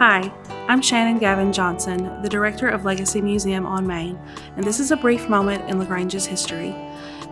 Hi, I'm Shannon Gavin Johnson, the director of Legacy Museum on Main, and this is a brief moment in LaGrange's history.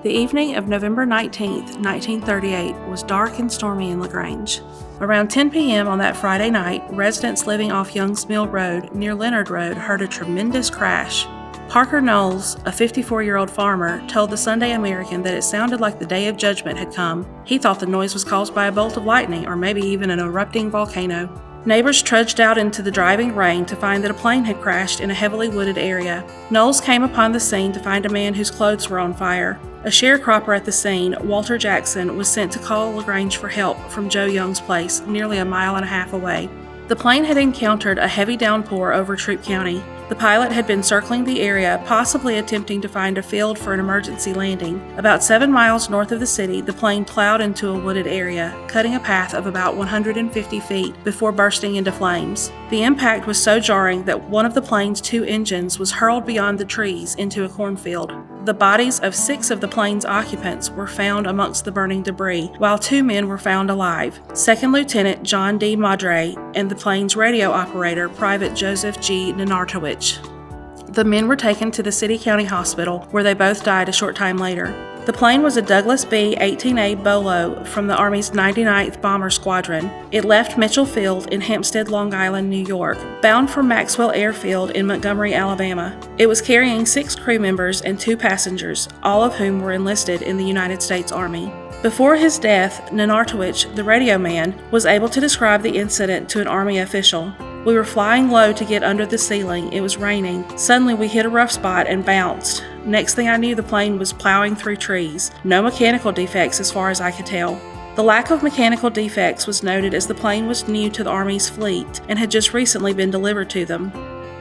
The evening of November 19, 1938 was dark and stormy in LaGrange. Around 10 p.m. on that Friday night, residents living off Young's Mill Road near Leonard Road heard a tremendous crash. Parker Knowles, a 54-year-old farmer, told the Sunday American that it sounded like the Day of Judgment had come. He thought the noise was caused by a bolt of lightning or maybe even an erupting volcano. Neighbors trudged out into the driving rain to find that a plane had crashed in a heavily wooded area. Knowles came upon the scene to find a man whose clothes were on fire. A sharecropper at the scene, Walter Jackson, was sent to call LaGrange for help from Joe Young's place, nearly a mile and a half away. The plane had encountered a heavy downpour over Troup County. The pilot had been circling the area, possibly attempting to find a field for an emergency landing. About 7 miles north of the city, the plane plowed into a wooded area, cutting a path of about 150 feet before bursting into flames. The impact was so jarring that one of the plane's 2 engines was hurled beyond the trees into a cornfield. The bodies of 6 of the plane's occupants were found amongst the burning debris, while 2 men were found alive: Second Lieutenant John D. Madre and the plane's radio operator, Private Joseph G. Nenartowicz. The men were taken to the City-County Hospital, where they both died a short time later. The plane was a Douglas B-18A Bolo from the Army's 99th Bomber Squadron. It left Mitchell Field in Hempstead, Long Island, New York, bound for Maxwell Airfield in Montgomery, Alabama. It was carrying 6 crew members and 2 passengers, all of whom were enlisted in the United States Army. Before his death, Nenartowicz, the radio man, was able to describe the incident to an Army official. "We were flying low to get under the ceiling. It was raining. Suddenly we hit a rough spot and bounced. Next thing I knew, the plane was plowing through trees. No mechanical defects as far as I could tell." The lack of mechanical defects was noted as the plane was new to the Army's fleet and had just recently been delivered to them.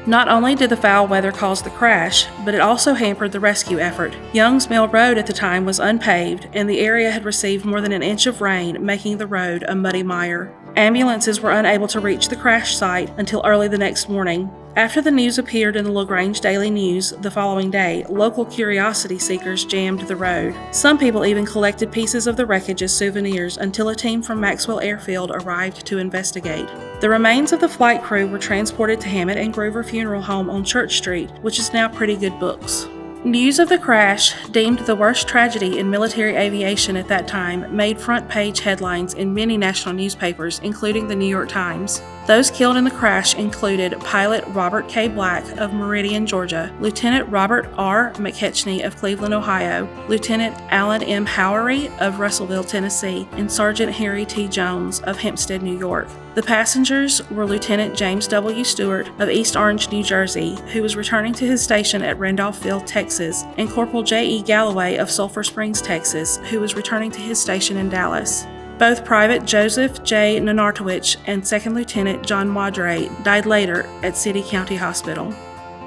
Not only did the foul weather cause the crash, but it also hampered the rescue effort. Young's Mill Road at the time was unpaved, and the area had received more than an inch of rain, making the road a muddy mire. Ambulances were unable to reach the crash site until early the next morning. After the news appeared in the LaGrange Daily News the following day, local curiosity seekers jammed the road. Some people even collected pieces of the wreckage as souvenirs until a team from Maxwell Airfield arrived to investigate. The remains of the flight crew were transported to Hammett and Groover Funeral Home on Church Street, which is now Pretty Good Books. News of the crash, deemed the worst tragedy in military aviation at that time, made front-page headlines in many national newspapers, including the New York Times. Those killed in the crash included pilot Robert K. Black of Meridian, Georgia, Lieutenant Robert R. McKechnie of Cleveland, Ohio, Lieutenant Alan M. Howery of Russellville, Tennessee, and Sergeant Harry T. Jones of Hempstead, New York. The passengers were Lieutenant James W. Stewart of East Orange, New Jersey, who was returning to his station at Randolph Field, Texas, and Corporal J. E. Galloway of Sulphur Springs, Texas, who was returning to his station in Dallas. Both Private Joseph J. Nenartowicz and Second Lieutenant John Madre died later at City-County Hospital.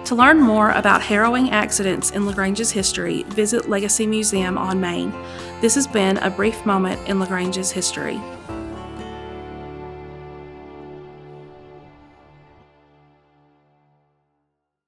To learn more about harrowing accidents in LaGrange's history, visit Legacy Museum on Main. This has been a brief moment in LaGrange's history.